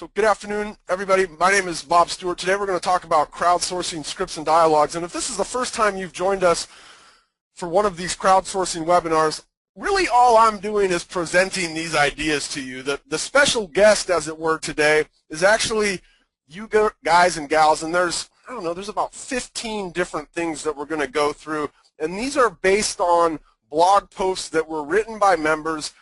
So good afternoon, everybody. My name is Bob Stewart. Today we're going to talk about crowdsourcing scripts and dialogues. And if this is the first time you've joined us for one of these crowdsourcing webinars, really all I'm doing is presenting these ideas to you. The special guest, as it were, today is actually you guys and gals, and there's about 15 different things that we're going to go through. And these are based on blog posts that were written by members.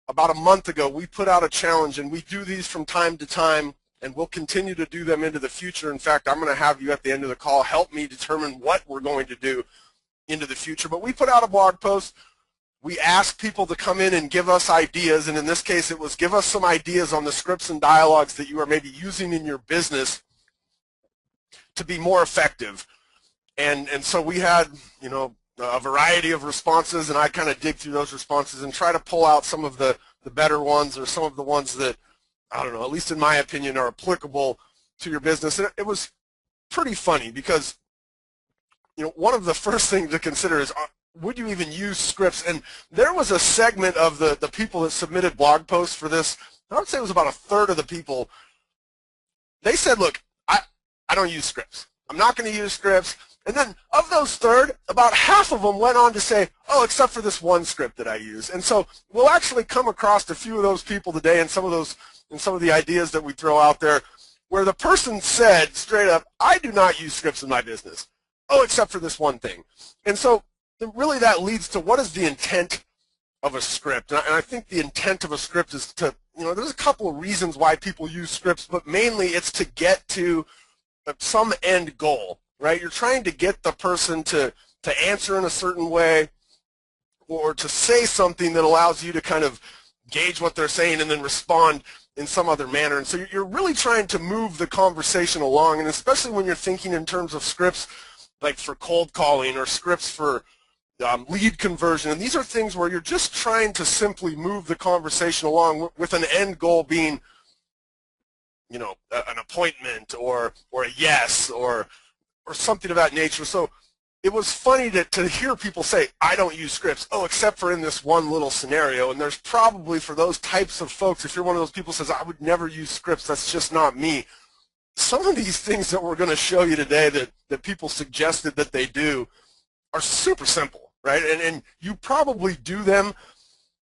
About a month ago, we put out a challenge, and we do these from time to time, and we'll continue to do them into the future. In fact, I'm going to have you at the end of the call help me determine what we're going to do into the future. But we put out a blog post. We asked people to come in and give us ideas, and in this case, it was give us some ideas on the scripts and dialogues that you are maybe using in your business to be more effective. And so we had, a variety of responses, and I kind of dig through those responses and try to pull out some of the better ones, or some of the ones that, at least in my opinion, are applicable to your business. And it was pretty funny because, one of the first things to consider is, would you even use scripts? And there was a segment of the people that submitted blog posts for this, I would say it was about a third of the people. They said, look, I don't use scripts. I'm not going to use scripts. And then of those third, about half of them went on to say, oh, except for this one script that I use. And so we'll actually come across a few of those people today, and some of the ideas that we throw out there, where the person said straight up, I do not use scripts in my business. Oh, except for this one thing. And so really that leads to, what is the intent of a script? And I think the intent of a script is to, there's a couple of reasons why people use scripts, but mainly it's to get to some end goal. Right? You're trying to get the person to answer in a certain way, or to say something that allows you to kind of gauge what they're saying and then respond in some other manner. And so you're really trying to move the conversation along, and especially when you're thinking in terms of scripts like for cold calling or scripts for lead conversion. And these are things where you're just trying to simply move the conversation along with an end goal being, an appointment or a yes or something of that nature. So it was funny to hear people say, I don't use scripts, oh, except for in this one little scenario. And there's probably, for those types of folks, if you're one of those people who says, I would never use scripts, that's just not me. Some of these things that we're going to show you today that people suggested that they do are super simple, right? And you probably do them,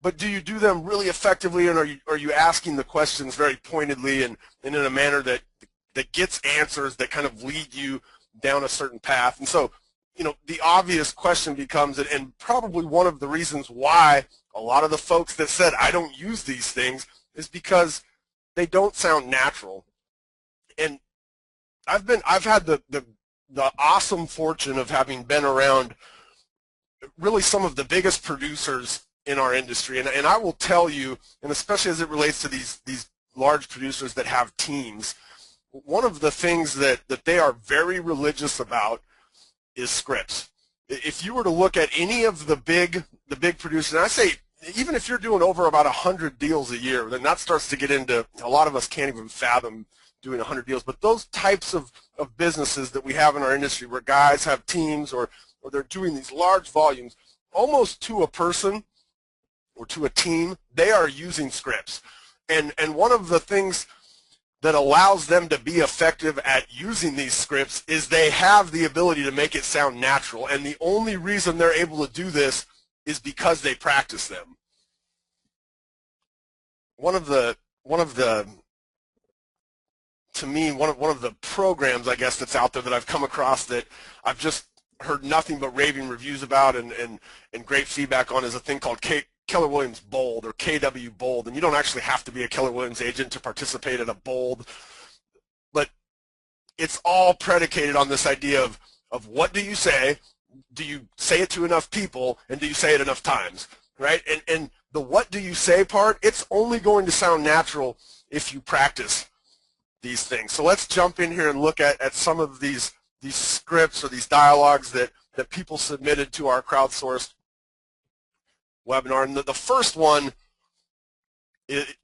but do you do them really effectively, and are you asking the questions very pointedly and in a manner that gets answers that kind of lead you down a certain path? And so, the obvious question becomes, and probably one of the reasons why a lot of the folks that said, I don't use these things, is because they don't sound natural. And I've had the awesome fortune of having been around really some of the biggest producers in our industry. And I will tell you, and especially as it relates to these large producers that have teams, one of the things that they are very religious about is scripts. If you were to look at any of the big producers, and I say even if you're doing over about 100 deals a year, then that starts to get into, a lot of us can't even fathom doing 100 deals, but those types of businesses that we have in our industry where guys have teams or they're doing these large volumes, almost to a person or to a team, they are using scripts. And one of the things that allows them to be effective at using these scripts is they have the ability to make it sound natural, and the only reason they're able to do this is because they practice them. One of the programs, I guess, that's out there that I've come across that I've just heard nothing but raving reviews about and great feedback on is a thing called Keller Williams Bold, or KW Bold. And you don't actually have to be a Keller Williams agent to participate in a Bold, but it's all predicated on this idea of what do you say, do you say it to enough people, and do you say it enough times, right? And the what do you say part, it's only going to sound natural if you practice these things. So let's jump in here and look at some of these scripts or these dialogues that people submitted to our crowdsourced webinar. And the first one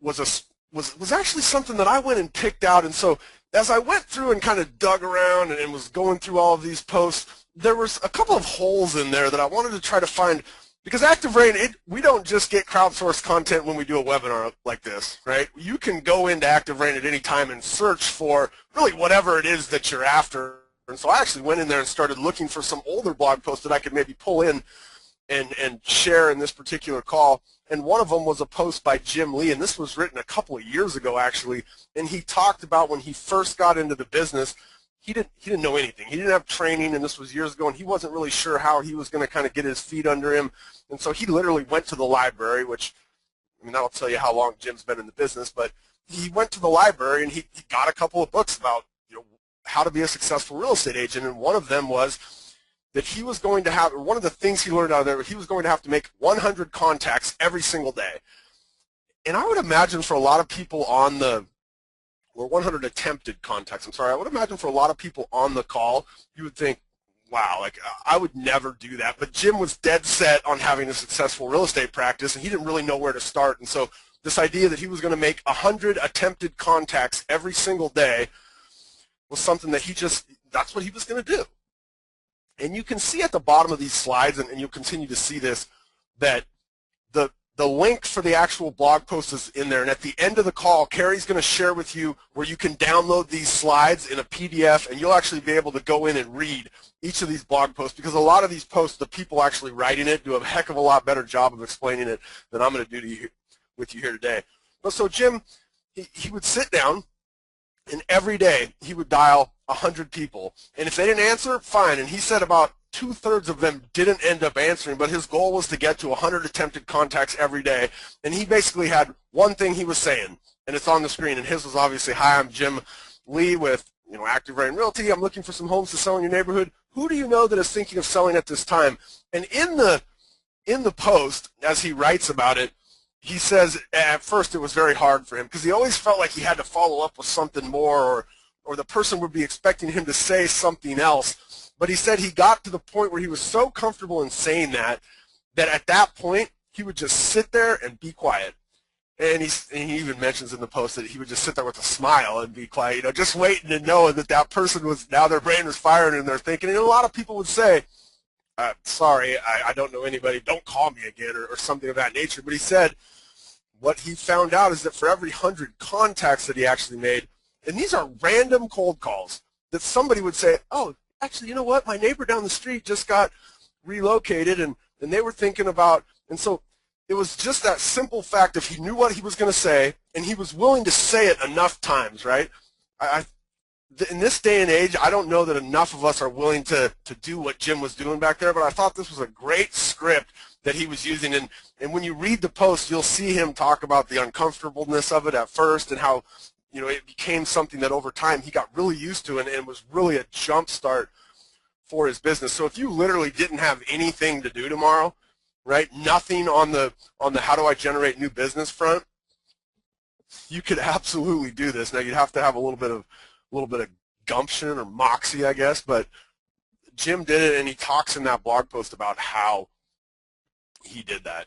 was actually something that I went and picked out. And so as I went through and kind of dug around and was going through all of these posts, there was a couple of holes in there that I wanted to try to find Because ActiveRain, we don't just get crowdsourced content when we do a webinar like this, right? You can go into ActiveRain at any time and search for really whatever it is that you're after. And so I actually went in there and started looking for some older blog posts that I could maybe pull in and share in this particular call. And one of them was a post by Jim Lee, and this was written a couple of years ago actually, and he talked about when he first got into the business, he didn't know anything. He didn't have training, and this was years ago, and he wasn't really sure how he was going to kind of get his feet under him. And so he literally went to the library, which, I mean, that'll tell you how long Jim's been in the business, but he went to the library and he got a couple of books about, you know, how to be a successful real estate agent, and one of them was that he was going to have, or one of the things he learned out of there, he was going to have to make 100 contacts every single day. And I would imagine for a lot of people on the, or 100 attempted contacts, I'm sorry, I would imagine for a lot of people on the call, you would think, wow, like I would never do that. But Jim was dead set on having a successful real estate practice, and he didn't really know where to start. And so this idea that he was going to make 100 attempted contacts every single day was something that that's what he was going to do. And you can see at the bottom of these slides, and you'll continue to see this, that the link for the actual blog post is in there. And at the end of the call, Carrie's going to share with you where you can download these slides in a PDF, and you'll actually be able to go in and read each of these blog posts, because a lot of these posts, the people actually writing it do a heck of a lot better job of explaining it than I'm going to do with you here today. But so Jim, he would sit down, and every day he would dial 100 people. And if they didn't answer, fine. And he said about 2/3 of them didn't end up answering, but his goal was to get to 100 attempted contacts every day. And he basically had one thing he was saying, and it's on the screen. And his was obviously, hi, I'm Jim Lee with ActiveRain Realty. I'm looking for some homes to sell in your neighborhood. Who do you know that is thinking of selling at this time? And in the post, as he writes about it, he says at first it was very hard for him because he always felt like he had to follow up with something more, or the person would be expecting him to say something else. But he said he got to the point where he was so comfortable in saying that at that point he would just sit there and be quiet. And he even mentions in the post that he would just sit there with a smile and be quiet, just waiting and knowing that person was, now their brain was firing and they're thinking. And a lot of people would say, sorry, I don't know anybody, don't call me again, or something of that nature. But he said what he found out is that for every 100 contacts that he actually made, and these are random cold calls, that somebody would say, oh, actually, you know what, my neighbor down the street just got relocated, and they were thinking about, and so it was just that simple fact if he knew what he was going to say, and he was willing to say it enough times, right? In this day and age, I don't know that enough of us are willing to do what Jim was doing back there, but I thought this was a great script that he was using. And when you read the post, you'll see him talk about the uncomfortableness of it at first and how it became something that over time he got really used to and was really a jump start for his business. So if you literally didn't have anything to do tomorrow, right, nothing on the how do I generate new business front, you could absolutely do this. Now you'd have to have a little bit of gumption or moxie, I guess, but Jim did it, and he talks in that blog post about how he did that.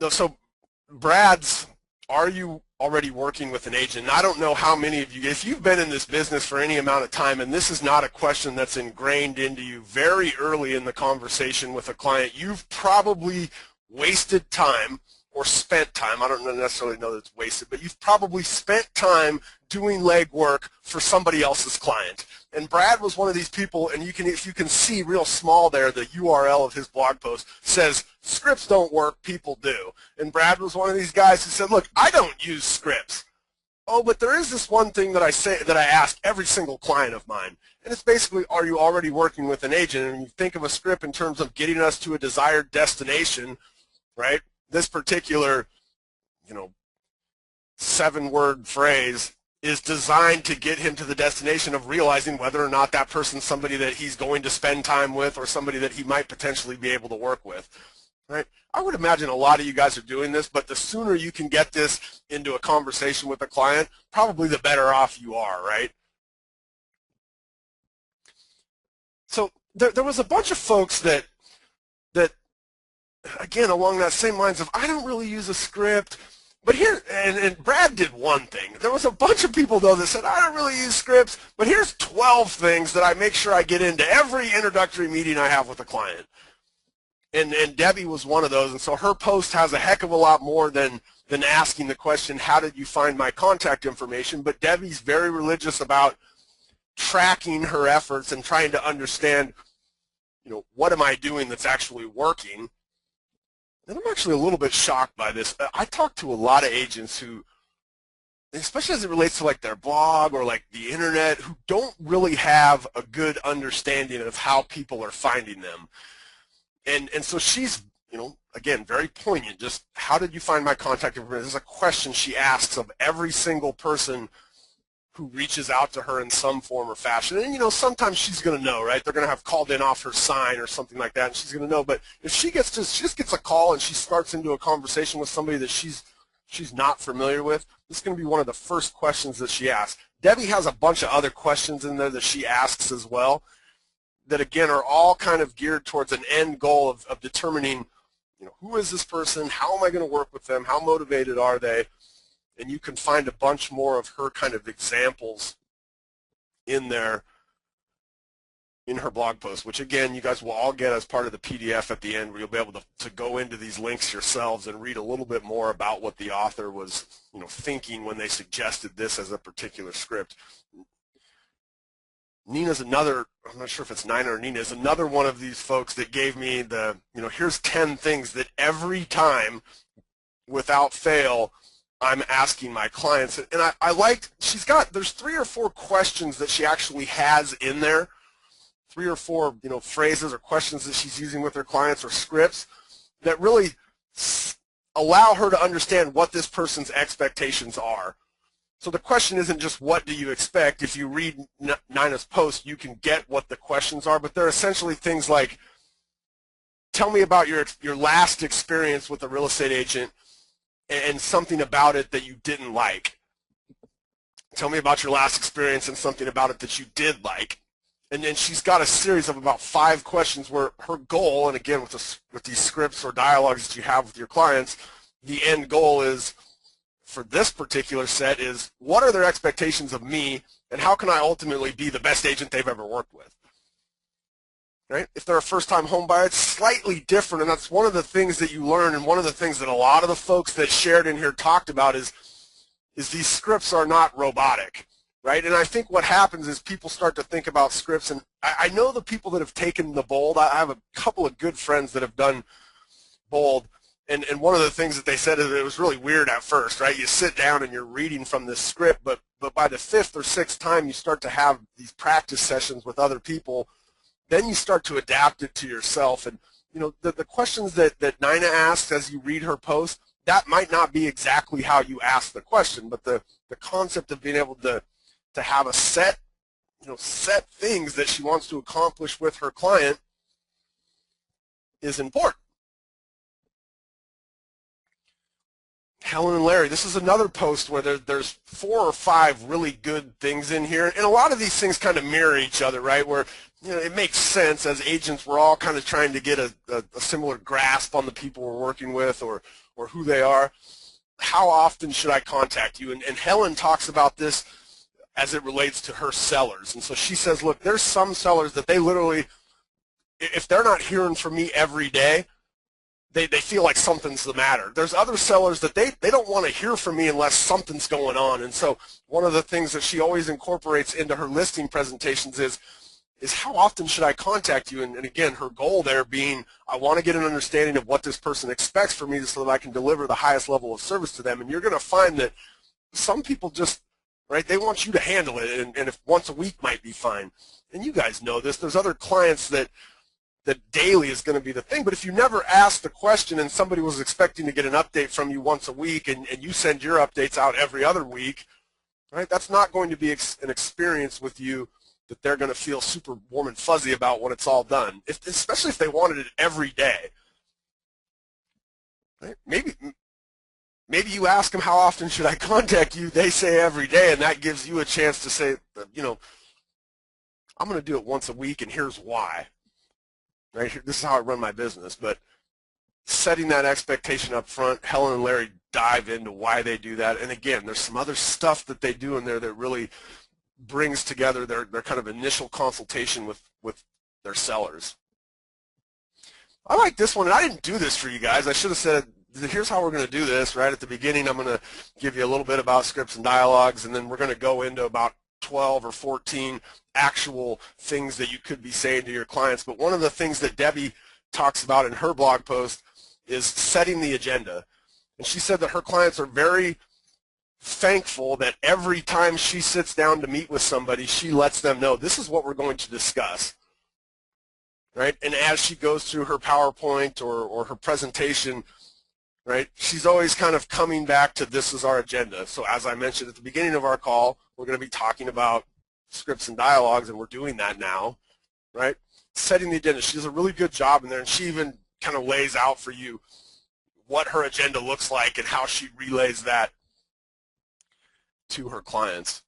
So Brad's, are you already working with an agent? And I don't know how many of you, if you've been in this business for any amount of time, and this is not a question that's ingrained into you very early in the conversation with a client, you've probably wasted time or spent time. I don't necessarily know that it's wasted, but you've probably spent time doing legwork for somebody else's client. And Brad was one of these people, and if you can see real small there, the URL of his blog post says, scripts don't work, people do. And Brad was one of these guys who said, look, I don't use scripts. Oh, but there is this one thing that I ask every single client of mine, and it's basically, are you already working with an agent? And you think of a script in terms of getting us to a desired destination, right? This particular, 7-word phrase is designed to get him to the destination of realizing whether or not that person's somebody that he's going to spend time with or somebody that he might potentially be able to work with, right? I would imagine a lot of you guys are doing this, but the sooner you can get this into a conversation with a client, probably the better off you are, right? So there was a bunch of folks that again, along that same lines of, I don't really use a script, but here, and Brad did one thing. There was a bunch of people, though, that said, I don't really use scripts, but here's 12 things that I make sure I get into every introductory meeting I have with a client. And Debbie was one of those, and so her post has a heck of a lot more than asking the question, how did you find my contact information? But Debbie's very religious about tracking her efforts and trying to understand, what am I doing that's actually working? And I'm actually a little bit shocked by this. I talk to a lot of agents who, especially as it relates to like their blog or like the internet, who don't really have a good understanding of how people are finding them. And so she's, again, very poignant. Just, how did you find my contact information? This is a question she asks of every single person who reaches out to her in some form or fashion. And, sometimes she's going to know, right? They're going to have called in off her sign or something like that, and she's going to know. But if she just gets a call and she starts into a conversation with somebody that she's not familiar with, this is going to be one of the first questions that she asks. Debbie has a bunch of other questions in there that she asks as well, that again are all kind of geared towards an end goal of determining, who is this person, how am I going to work with them, how motivated are they, and you can find a bunch more of her kind of examples in there in her blog post, which again you guys will all get as part of the PDF at the end, where you'll be able to go into these links yourselves and read a little bit more about what the author was thinking when they suggested this as a particular script. Nina's another, I'm not sure if it's Nina or Nina, is another one of these folks that gave me the, here's 10 things that every time, without fail, I'm asking my clients. And I liked, there's 3 or 4 questions that she actually has in there, 3 or 4, phrases or questions that she's using with her clients or scripts that really allow her to understand what this person's expectations are. So the question isn't just what do you expect. If you read Nina's post, you can get what the questions are, but they're essentially things like, tell me about your last experience with a real estate agent and something about it that you didn't like. Tell me about your last experience and something about it that you did like. And then she's got a series of about 5 questions where her goal, and again with these scripts or dialogues that you have with your clients, the end goal is, for this particular set, is what are their expectations of me and how can I ultimately be the best agent they've ever worked with? Right? If they're a first-time home buyer, it's slightly different, and that's one of the things that you learn, and one of the things that a lot of the folks that shared in here talked about is these scripts are not robotic, right? And I think what happens is people start to think about scripts, and I know the people that have taken the bold. I have a couple of good friends that have done bold, and one of the things that they said is it was really weird at first, right? You sit down and you're reading from this script, but by the 5th or 6th time you start to have these practice sessions with other people, then you start to adapt it to yourself. And the questions that Nina asks as you read her post, that might not be exactly how you ask the question, but the concept of being able to have a set things that she wants to accomplish with her client is important. Helen and Larry, this is another post where there's 4 or 5 really good things in here, and a lot of these things kind of mirror each other, right? Where it makes sense as agents, we're all kind of trying to get a similar grasp on the people we're working with or who they are. How often should I contact you? And Helen talks about this as it relates to her sellers, and so she says, look, there's some sellers that they literally, if they're not hearing from me every day, they feel like something's the matter. There's other sellers that they don't want to hear from me unless something's going on. And so one of the things that she always incorporates into her listing presentations is how often should I contact you? And again, her goal there being, I want to get an understanding of what this person expects from me so that I can deliver the highest level of service to them. And you're going to find that some people just, right, they want you to handle it, and if once a week might be fine. And you guys know this. There's other clients that daily is going to be the thing, but if you never ask the question and somebody was expecting to get an update from you once a week and you send your updates out every other week, right, that's not going to be an experience with you that they're going to feel super warm and fuzzy about when it's all done, especially if they wanted it every day. Right? Maybe you ask them, how often should I contact you? They say every day, and that gives you a chance to say, I'm going to do it once a week, and here's why. Right? This is how I run my business. But setting that expectation up front, Helen and Larry dive into why they do that. And again, there's some other stuff that they do in there that really brings together their kind of initial consultation with their sellers. I like this one, and I didn't do this for you guys. I should have said, here's how we're going to do this, right? At the beginning, I'm going to give you a little bit about scripts and dialogues, and then we're going to go into about 12 or 14 actual things that you could be saying to your clients. But one of the things that Debbie talks about in her blog post is setting the agenda. And she said that her clients are very thankful that every time she sits down to meet with somebody, she lets them know this is what we're going to discuss. Right? And as she goes through her PowerPoint or her presentation, right, she's always kind of coming back to this is our agenda. So as I mentioned at the beginning of our call, we're going to be talking about scripts and dialogues, and we're doing that now, right? Setting the agenda. She does a really good job in there, and she even kind of lays out for you what her agenda looks like and how she relays that to her clients.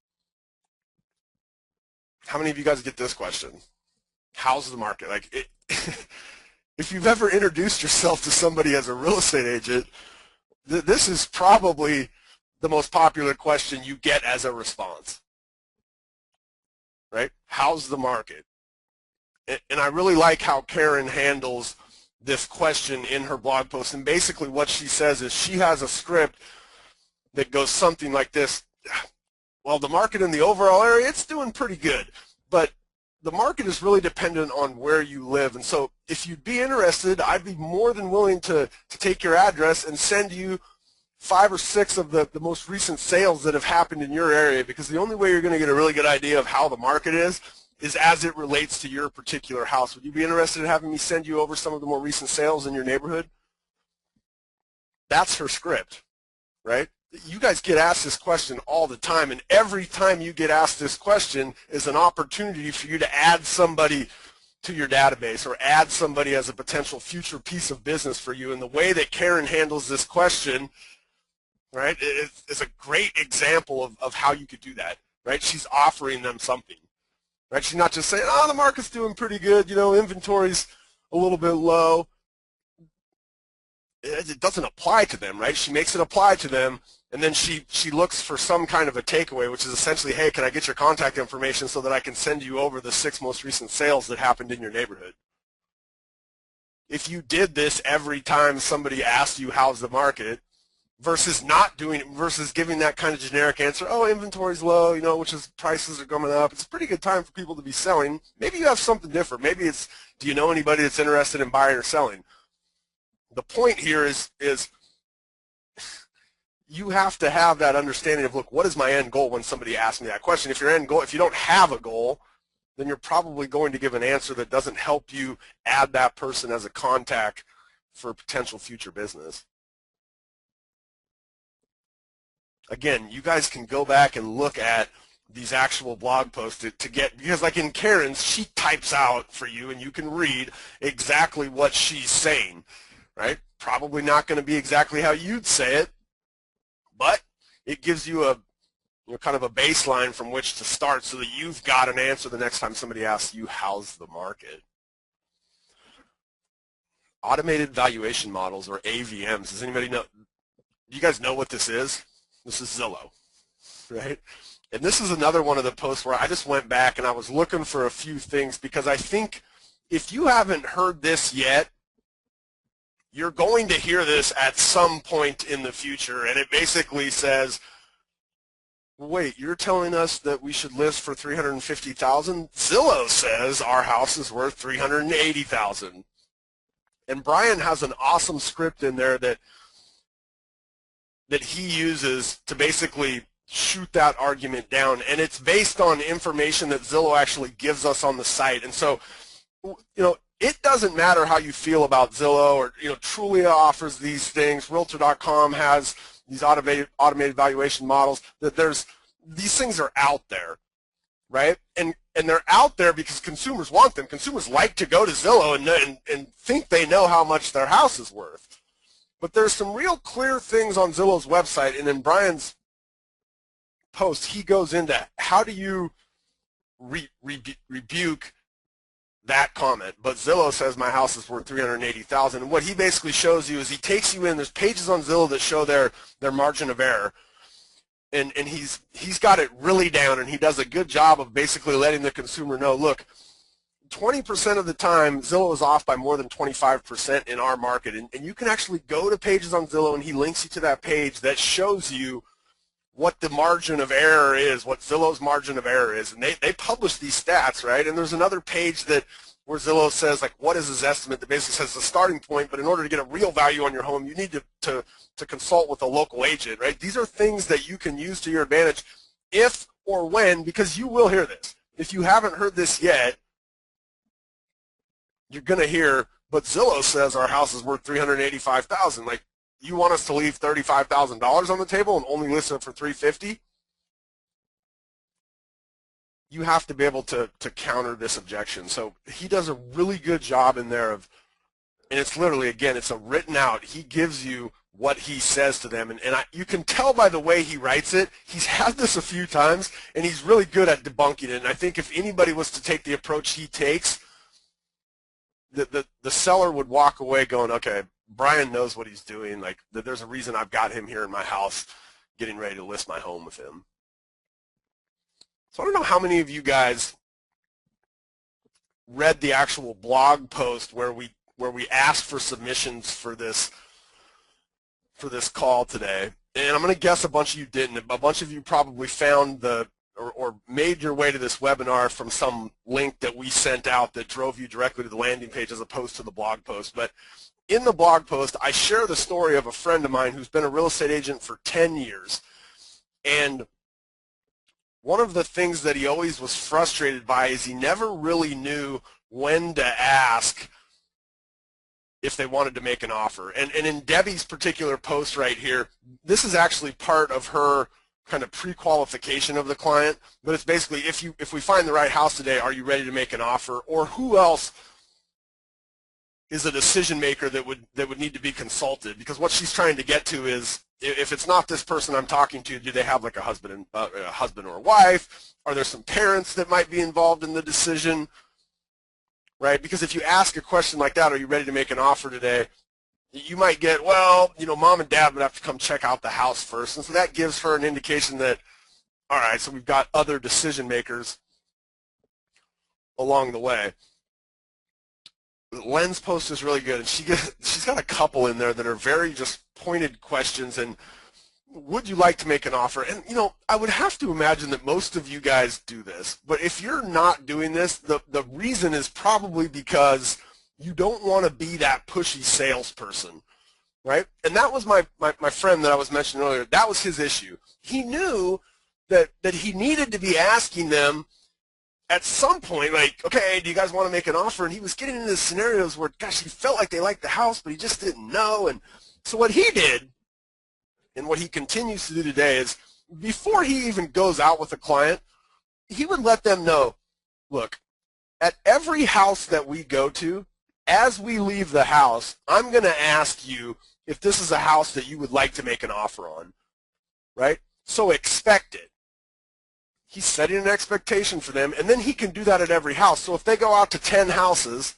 How many of you guys get this question? How's the market? Like, if you've ever introduced yourself to somebody as a real estate agent, this is probably the most popular question you get as a response, right? How's the market? And I really like how Karen handles this question in her blog post. And basically what she says is she has a script that goes something like this. Well, the market in the overall area, it's doing pretty good, but the market is really dependent on where you live. And so if you'd be interested, I'd be more than willing to take your address and send you 5 or 6 of the most recent sales that have happened in your area, because the only way you're going to get a really good idea of how the market is as it relates to your particular house. Would you be interested in having me send you over some of the more recent sales in your neighborhood? That's her script, right? You guys get asked this question all the time, and every time you get asked this question is an opportunity for you to add somebody to your database or add somebody as a potential future piece of business for you. And the way that Karen handles this question, right, is a great example of how you could do that, right? She's offering them something, right? She's not just saying, oh, the market's doing pretty good, you know, inventory's a little bit low. It doesn't apply to them, right? She makes it apply to them, and then she looks for some kind of a takeaway, which is essentially, hey, can I get your contact information so that I can send you over the 6 most recent sales that happened in your neighborhood? If you did this every time somebody asked you how's the market, versus not doing it, versus giving that kind of generic answer, oh, inventory's low, you know, which is prices are coming up, it's a pretty good time for people to be selling. Maybe you have something different. Maybe it's, do you know anybody that's interested in buying or selling? The point here is you have to have that understanding of, look, what is my end goal when somebody asks me that question? If your end goal, if you don't have a goal, then you're probably going to give an answer that doesn't help you add that person as a contact for potential future business. Again, you guys can go back and look at these actual blog posts to get, because like in Karen's, she types out for you and you can read exactly what she's saying, right? Probably not going to be exactly how you'd say it, but it gives you a, you know, kind of a baseline from which to start so that you've got an answer the next time somebody asks you, how's the market? Automated valuation models, or AVMs. Does anybody know? Do you guys know what this is? This is Zillow, right? And this is another one of the posts where I just went back and I was looking for a few things, because I think if you haven't heard this yet, you're going to hear this at some point in the future. And it basically says, wait, you're telling us that we should list for $350,000? Zillow says our house is worth $380,000. And Brian has an awesome script in there that he uses to basically shoot that argument down, and it's based on information that Zillow actually gives us on the site. And so, you know, it doesn't matter how you feel about Zillow, or, you know, Trulia offers these things, Realtor.com has these automated valuation models, that these things are out there, right? And they're out there because consumers want them. Consumers like to go to Zillow and think they know how much their house is worth. But there's some real clear things on Zillow's website, and in Brian's post, he goes into how do you rebuke that comment. But Zillow says my house is worth $380,000, and what he basically shows you is he takes you in. There's pages on Zillow that show their margin of error, and he's got it really down, and he does a good job of basically letting the consumer know, look, 20% of the time, Zillow is off by more than 25% in our market. And you can actually go to pages on Zillow, and he links you to that page that shows you what the margin of error is, what Zillow's margin of error is. And they publish these stats, right? And there's another page that where Zillow says, like, what is his estimate, that basically says the starting point, but in order to get a real value on your home, you need to consult with a local agent, right? These are things that you can use to your advantage if or when, because you will hear this. If you haven't heard this yet, you're going to hear, but Zillow says our house is worth $385,000. Like, you want us to leave $35,000 on the table and only list it for $350,000? You have to be able to counter this objection. So he does a really good job in there of, and it's literally, again, it's a written out. He gives you what he says to them, and you can tell by the way he writes it. He's had this a few times, and he's really good at debunking it. And I think if anybody was to take the approach he takes, the seller would walk away going, okay, Brian knows what he's doing. Like, there's a reason I've got him here in my house getting ready to list my home with him. So I don't know how many of you guys read the actual blog post where we asked for submissions for this call today. And I'm going to guess a bunch of you didn't. A bunch of you probably found or made your way to this webinar from some link that we sent out that drove you directly to the landing page as opposed to the blog post. But in the blog post, I share the story of a friend of mine who's been a real estate agent for 10 years. And one of the things that he always was frustrated by is he never really knew when to ask if they wanted to make an offer. And in Debbie's particular post right here, this is actually part of her kind of pre-qualification of the client, but it's basically, if we find the right house today, are you ready to make an offer? Or who else is a decision maker that would need to be consulted? Because what she's trying to get to is, if it's not this person I'm talking to, do they have like a husband or a wife? Are there some parents that might be involved in the decision? Right? Because if you ask a question like that, are you ready to make an offer today? You might get, well, mom and dad would have to come check out the house first. And so that gives her an indication that, all right, so we've got other decision makers along the way. Len's post is really good, and she's got a couple in there that are very just pointed questions. And would you like to make an offer? And I would have to imagine that most of you guys do this, but if you're not doing this, the reason is probably because you don't want to be that pushy salesperson, right? And that was my friend that I was mentioning earlier. That was his issue. He knew that he needed to be asking them at some point, like, okay, do you guys want to make an offer? And he was getting into scenarios where, gosh, he felt like they liked the house, but he just didn't know. And so what he did, and what he continues to do today, is before he even goes out with a client, he would let them know, look, at every house that we go to, as we leave the house, I'm going to ask you if this is a house that you would like to make an offer on, right? So expect it. He's setting an expectation for them, and then he can do that at every house. So if they go out to 10 houses,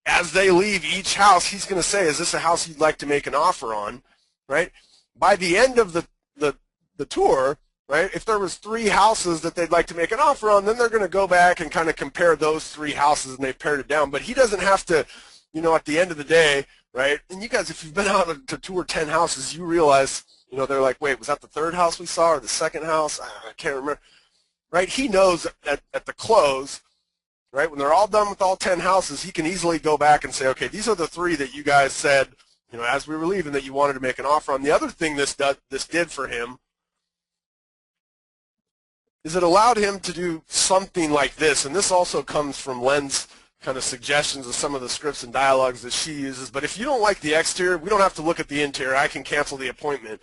as they leave each house, he's going to say, is this a house you'd like to make an offer on, right? By the end of the tour, right, if there was 3 houses that they'd like to make an offer on, then they're going to go back and kind of compare those 3 houses, and they've pared it down. But he doesn't have to, at the end of the day, right, and you guys, if you've been out to tour 10 houses, you realize, they're like, wait, was that the 3rd house we saw or the 2nd house? I can't remember, right? He knows at the close, right, when they're all done with all 10 houses, he can easily go back and say, okay, these are the 3 that you guys said, as we were leaving, that you wanted to make an offer on. The other thing this did for him is it allowed him to do something like this, and this also comes from Len's kind of suggestions of some of the scripts and dialogues that she uses. But if you don't like the exterior, we don't have to look at the interior. I can cancel the appointment.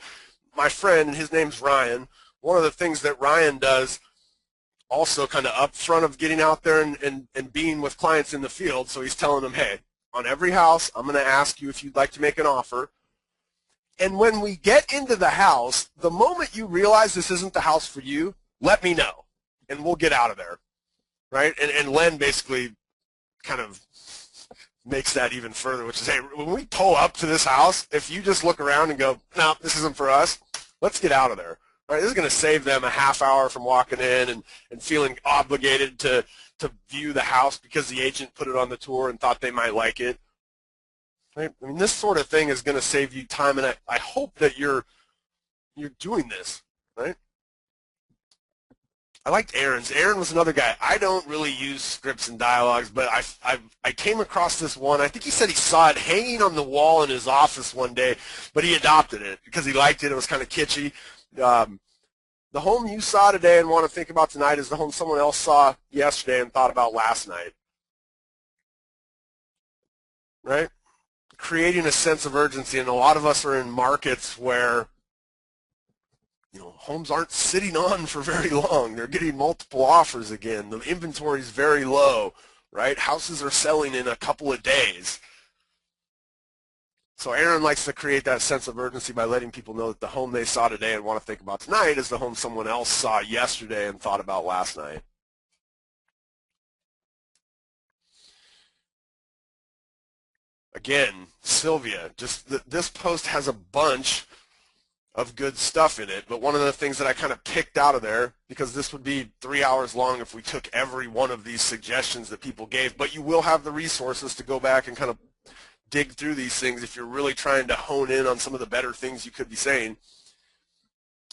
My friend, and his name's Ryan, one of the things that Ryan does also kind of up front of getting out there and being with clients in the field, so he's telling them, hey, on every house, I'm going to ask you if you'd like to make an offer. And when we get into the house, the moment you realize this isn't the house for you, let me know, and we'll get out of there, right? And Len basically kind of makes that even further, which is, hey, when we pull up to this house, if you just look around and go, no, this isn't for us, let's get out of there, right? This is going to save them a half hour from walking in and feeling obligated to to view the house because the agent put it on the tour and thought they might like it. Right? I mean, this sort of thing is going to save you time, and I hope that you're doing this, right? I liked Erin's. Erin was another guy. I don't really use scripts and dialogues, but I came across this one. I think he said he saw it hanging on the wall in his office one day, but he adopted it because he liked it. It was kind of kitschy. The home you saw today and want to think about tonight is the home someone else saw yesterday and thought about last night. Right? Creating a sense of urgency, and a lot of us are in markets where homes aren't sitting on for very long. They're getting multiple offers again. The inventory is very low, right? Houses are selling in a couple of days. So Erin likes to create that sense of urgency by letting people know that the home they saw today and want to think about tonight is the home someone else saw yesterday and thought about last night. Again, Sylvia, this post has a bunch of good stuff in it, but one of the things that I kind of picked out of there, because this would be 3 hours long if we took every one of these suggestions that people gave, but you will have the resources to go back and kind of dig through these things if you're really trying to hone in on some of the better things you could be saying.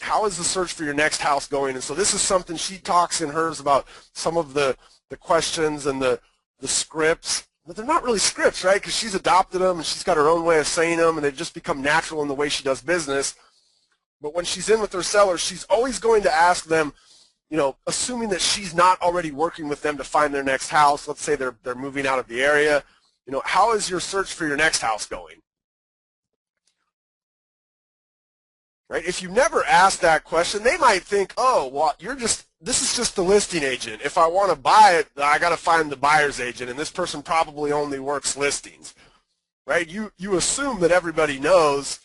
How is the search for your next house going? And so this is something she talks in hers about some of the questions and the scripts, but they're not really scripts, right? Because she's adopted them and she's got her own way of saying them, and they've just become natural in the way she does business. But when she's in with her sellers, she's always going to ask them, assuming that she's not already working with them to find their next house. Let's say they're moving out of the area. How is your search for your next house going? Right? If you never ask that question, they might think, oh, well, this is just the listing agent. If I want to buy it, I got to find the buyer's agent, and this person probably only works listings. Right? You assume that everybody knows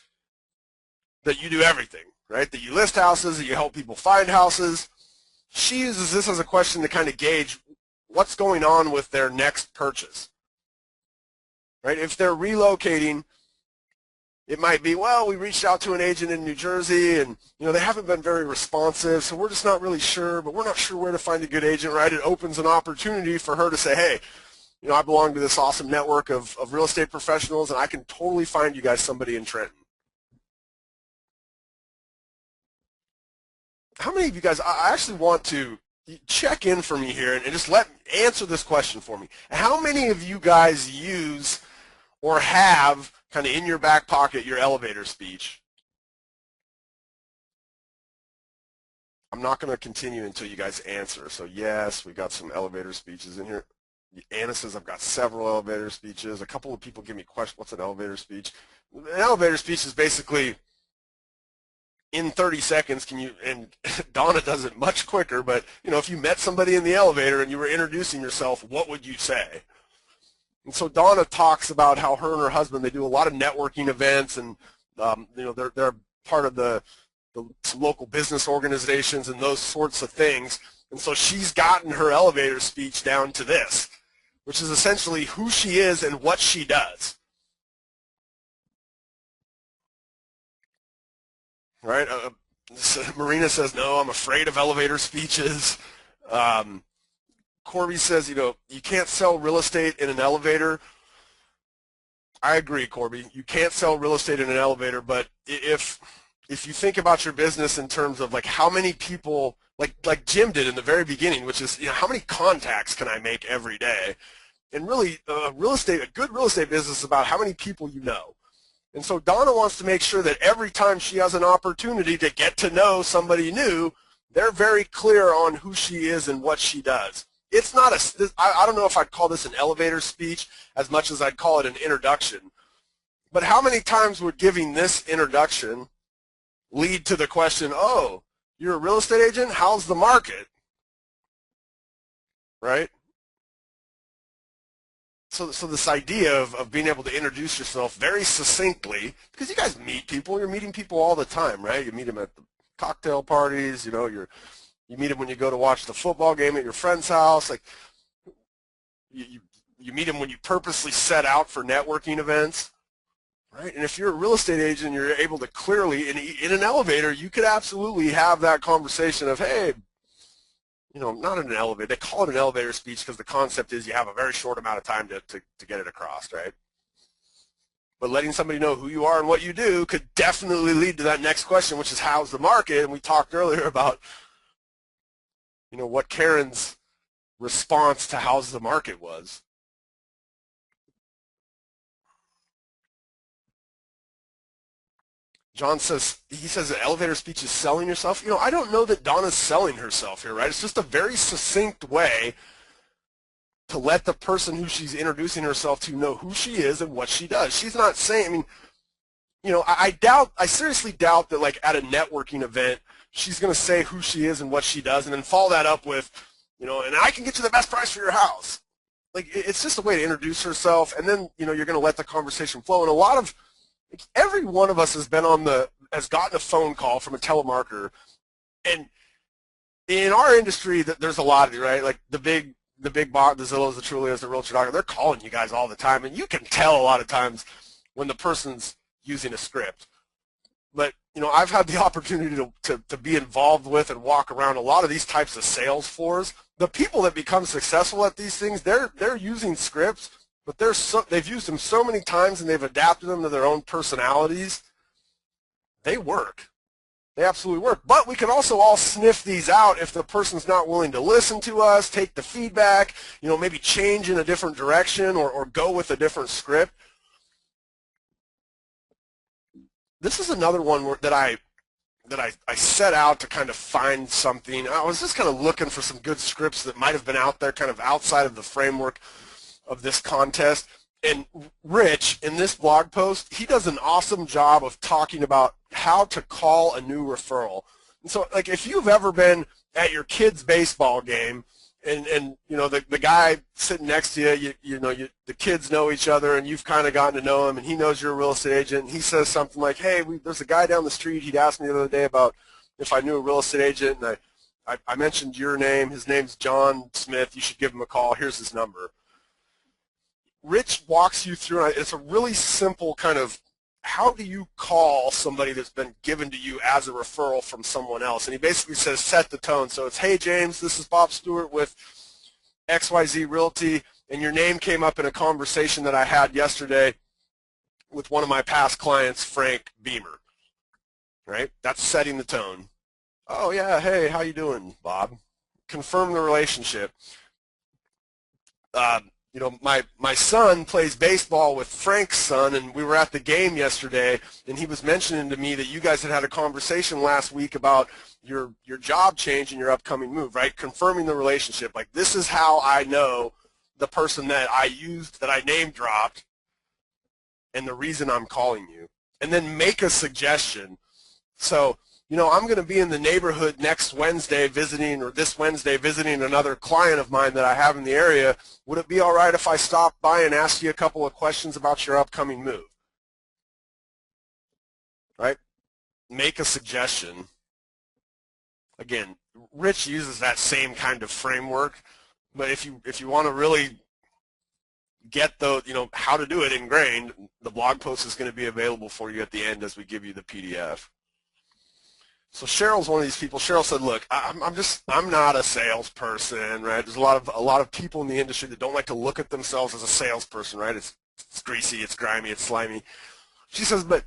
that you do everything, right? That you list houses, that you help people find houses. She uses this as a question to kind of gauge what's going on with their next purchase, right? If they're relocating, it might be, well, we reached out to an agent in New Jersey, and they haven't been very responsive, so we're just not really sure, but we're not sure where to find a good agent, right? It opens an opportunity for her to say, hey, I belong to this awesome network of real estate professionals, and I can totally find you guys somebody in Trenton. How many of you guys, I actually want to check in for me here and just answer this question for me. How many of you guys use or have kind of in your back pocket your elevator speech? I'm not going to continue until you guys answer. So yes, we got some elevator speeches in here. Anna says, I've got several elevator speeches. A couple of people give me questions, what's an elevator speech? An elevator speech is basically, in 30 seconds, and Donna does it much quicker, but if you met somebody in the elevator and you were introducing yourself, what would you say? And so Donna talks about how her and her husband, they do a lot of networking events, and they're part of the local business organizations and those sorts of things. And so she's gotten her elevator speech down to this, which is essentially who she is and what she does. Right? Marina says, no, I'm afraid of elevator speeches. Corby says, you can't sell real estate in an elevator. I agree, Corby. You can't sell real estate in an elevator, but if you think about your business in terms of like how many people, like Jim did in the very beginning, which is, how many contacts can I make every day? And really, a good real estate business is about how many people you know. And so Donna wants to make sure that every time she has an opportunity to get to know somebody new, they're very clear on who she is and what she does. It's not I don't know if I'd call this an elevator speech as much as I'd call it an introduction. But how many times would giving this introduction lead to the question, oh, you're a real estate agent? How's the market? Right? So this idea of being able to introduce yourself very succinctly, because you guys meet people, you're meeting people all the time, right? You meet them at the cocktail parties, you meet them when you go to watch the football game at your friend's house, like you meet them when you purposely set out for networking events, right? And if you're a real estate agent, you're able to clearly, in an elevator, you could absolutely have that conversation of, hey, not in an elevator. They call it an elevator speech because the concept is you have a very short amount of time to get it across, right? But letting somebody know who you are and what you do could definitely lead to that next question, which is how's the market? And we talked earlier about, what Karen's response to how's the market was. John says, the elevator speech is selling yourself. I don't know that Donna's selling herself here, right? It's just a very succinct way to let the person who she's introducing herself to know who she is and what she does. She's not saying, I seriously doubt that like at a networking event, she's going to say who she is and what she does and then follow that up with, and I can get you the best price for your house. Like, it's just a way to introduce herself, and then, you're going to let the conversation flow. And every one of us has gotten a phone call from a telemarketer, and in our industry, there's a lot of you, right? Like the big bot, the Zillows, the Trulias, the Realtor.com, they're calling you guys all the time, and you can tell a lot of times when the person's using a script. But I've had the opportunity to be involved with and walk around a lot of these types of sales floors. The people that become successful at these things, they're using scripts, but they've used them so many times and they've adapted them to their own personalities. They work. They absolutely work. But we can also all sniff these out if the person's not willing to listen to us, take the feedback, maybe change in a different direction or go with a different script. This is another one that I set out to kind of find something. I was just kind of looking for some good scripts that might have been out there kind of outside of the framework of this contest. And Rich, in this blog post, he does an awesome job of talking about how to call a new referral. And so, like, if you've ever been at your kid's baseball game and the guy sitting next to you, the kids know each other and you've kind of gotten to know him and he knows you're a real estate agent, and he says something like, hey, there's a guy down the street, he'd asked me the other day about if I knew a real estate agent, and I mentioned your name, his name's John Smith, you should give him a call, here's his number. Rich walks you through, it's a really simple kind of, how do you call somebody that's been given to you as a referral from someone else? And he basically says, set the tone. So it's, hey, James, this is Bob Stewart with XYZ Realty, and your name came up in a conversation that I had yesterday with one of my past clients, Frank Beamer, right? That's setting the tone. Oh, yeah, hey, how you doing, Bob? Confirm the relationship. My son plays baseball with Frank's son, and we were at the game yesterday, and he was mentioning to me that you guys had a conversation last week about your job change and your upcoming move, right? Confirming the relationship. Like, this is how I know the person that I used, that I name dropped, and the reason I'm calling you. And then make a suggestion. So, I'm going to be in the neighborhood next Wednesday visiting, or this Wednesday visiting another client of mine that I have in the area. Would it be all right if I stopped by and asked you a couple of questions about your upcoming move? Right? Make a suggestion. Again, Rich uses that same kind of framework, but if you want to really get how to do it ingrained, the blog post is going to be available for you at the end as we give you the PDF. So Cheryl's one of these people. Cheryl said, "Look, I'm not a salesperson, right? There's a lot of people in the industry that don't like to look at themselves as a salesperson, right? It's greasy, it's grimy, it's slimy." She says, "But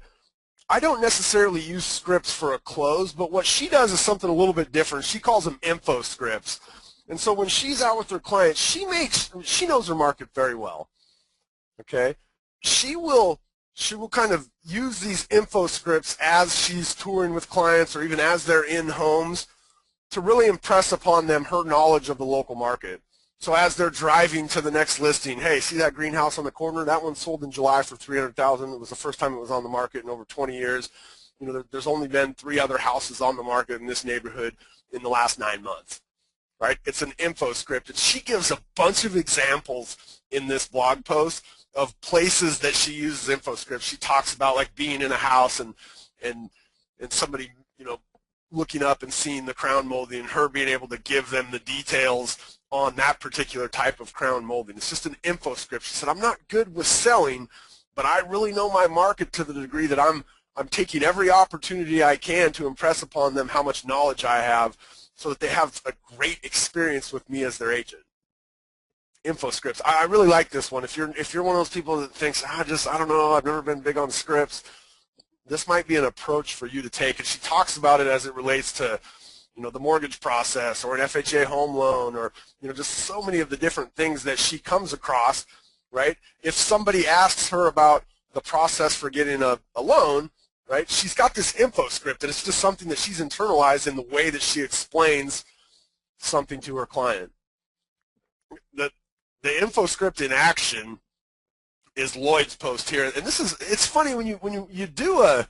I don't necessarily use scripts for a close, but what she does is something a little bit different. She calls them info scripts. And so when she's out with her clients, she knows her market very well. Okay, she will kind of use these info scripts as she's touring with clients or even as they're in homes to really impress upon them her knowledge of the local market. So as they're driving to the next listing, hey, see that greenhouse on the corner? That one sold in July for $300,000. It was the first time it was on the market in over 20 years. There's only been 3 other houses on the market in this neighborhood in the last 9 months. Right? It's an info script. And she gives a bunch of examples in this blog post of places that she uses info scripts. She talks about like being in a house and somebody, looking up and seeing the crown molding and her being able to give them the details on that particular type of crown molding. It's just an info script. She said, I'm not good with selling, but I really know my market to the degree that I'm taking every opportunity I can to impress upon them how much knowledge I have so that they have a great experience with me as their agent. Info scripts. I really like this one. If you're one of those people that thinks, I don't know, I've never been big on scripts, this might be an approach for you to take. And she talks about it as it relates to, the mortgage process or an FHA home loan, or, just so many of the different things that she comes across, right? If somebody asks her about the process for getting a loan, right, she's got this info script, and it's just something that she's internalized in the way that she explains something to her client. The info script in action is Lloyd's post here, and it's funny when you do a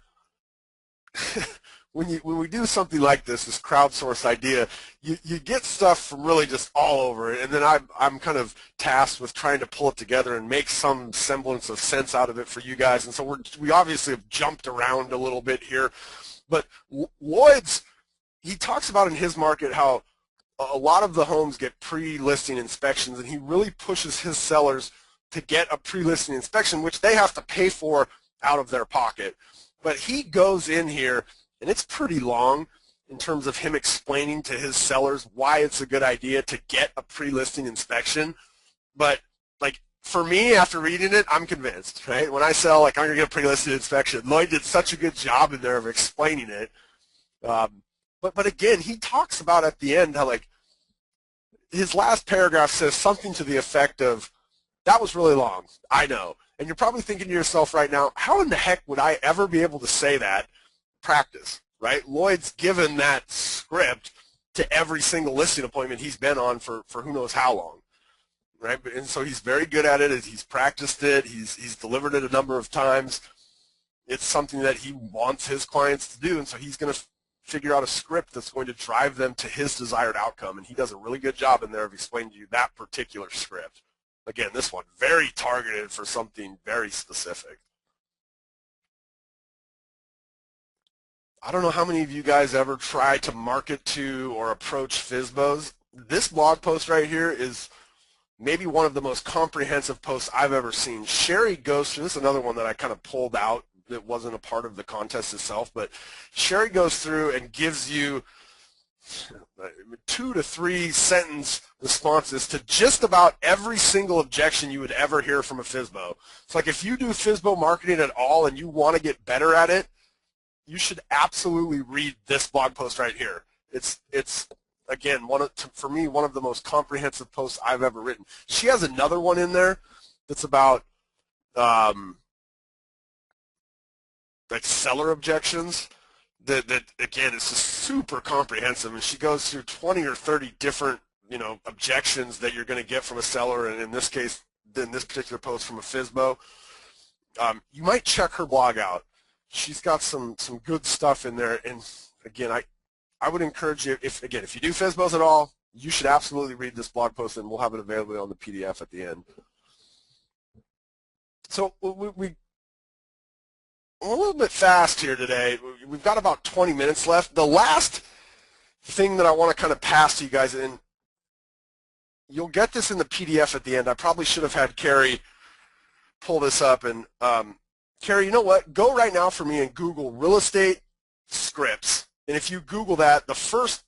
when we do something like this crowdsource idea, you get stuff from really just all over it, and then I'm kind of tasked with trying to pull it together and make some semblance of sense out of it for you guys. And so we obviously have jumped around a little bit here, but Lloyd's, he talks about in his market how a lot of the homes get pre-listing inspections, and he really pushes his sellers to get a pre-listing inspection, which they have to pay for out of their pocket. But he goes in here, and it's pretty long in terms of him explaining to his sellers why it's a good idea to get a pre-listing inspection. But like for me, after reading it, I'm convinced, right? When I sell, like, I'm going to get a pre-listed inspection. Lloyd did such a good job in there of explaining it. But again, he talks about at the end how, like, his last paragraph says something to the effect of, that was really long, I know. And you're probably thinking to yourself right now, how in the heck would I ever be able to say that? Practice, right? Lloyd's given that script to every single listing appointment he's been on for who knows how long, right? And so he's very good at it. He's practiced it. He's delivered it a number of times. It's something that he wants his clients to do, and so he's going to figure out a script that's going to drive them to his desired outcome, and he does a really good job in there of explaining to you that particular script. Again, this one, very targeted for something very specific. I don't know how many of you guys ever try to market to or approach FSBOs. This blog post right here is maybe one of the most comprehensive posts I've ever seen. Sherry goes through, this is another one that I kind of pulled out that wasn't a part of the contest itself, but Sherry goes through and gives you 2 to 3 sentence responses to just about every single objection you would ever hear from a FSBO. It's like if you do FSBO marketing at all and you want to get better at it, you should absolutely read this blog post right here. It's again, for me, one of the most comprehensive posts I've ever written. She has another one in there that's about like seller objections that again, it's just super comprehensive, and she goes through 20 or 30 different objections that you're going to get from a seller, and in this case, in this particular post, from a FSBO. You might check her blog out. She's got some good stuff in there, and again, I would encourage you, if you do FSBOs at all, you should absolutely read this blog post, and we'll have it available on the PDF at the end. So we're a little bit fast here today. We've got about 20 minutes left. The last thing that I want to kind of pass to you guys, and you'll get this in the PDF at the end. I probably should have had Carrie pull this up. And Carrie, you know what? Go right now for me and Google real estate scripts. And if you Google that, the first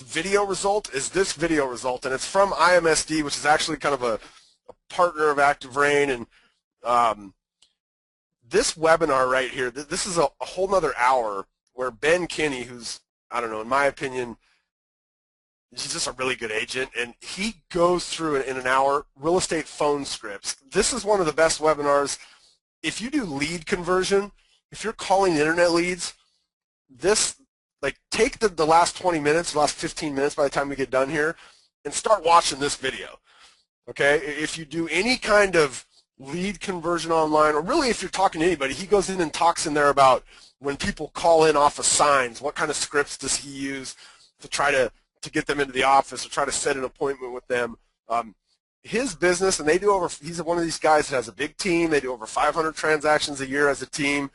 video result is this video result, and it's from IMSD, which is actually kind of a partner of ActiveRain. And this webinar right here, this is a whole nother hour where Ben Kinney, who's, I don't know, in my opinion, he's just a really good agent, and he goes through in an hour real estate phone scripts. This is one of the best webinars. If you do lead conversion, if you're calling internet leads, this, like, take the last 20 minutes, the last 15 minutes by the time we get done here, and start watching this video, okay? If you do any kind of lead conversion online, or really if you're talking to anybody, he goes in and talks in there about when people call in off of signs, what kind of scripts does he use to try to get them into the office or try to set an appointment with them. His business, and he's one of these guys that has a big team. They do over 500 transactions a year as a team.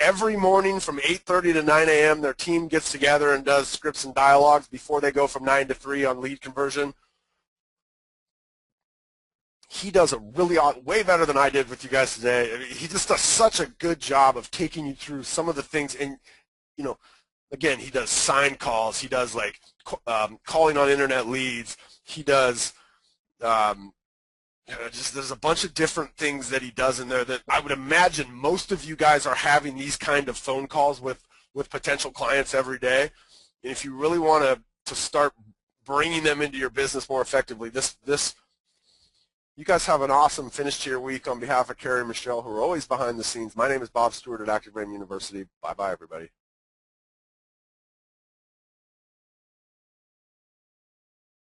Every morning from 8:30 to 9 a.m. their team gets together and does scripts and dialogues before they go from 9 to 3 on lead conversion. He does a really way better than I did with you guys today. I mean, he just does such a good job of taking you through some of the things. And again, he does sign calls. He does like calling on internet leads. He does there's a bunch of different things that he does in there that I would imagine most of you guys are having these kind of phone calls with potential clients every day. And if you really want to start bringing them into your business more effectively, you guys have an awesome finish to your week. On behalf of Carrie and Michelle, who are always behind the scenes, my name is Bob Stewart at ActiveRain University. Bye-bye, everybody.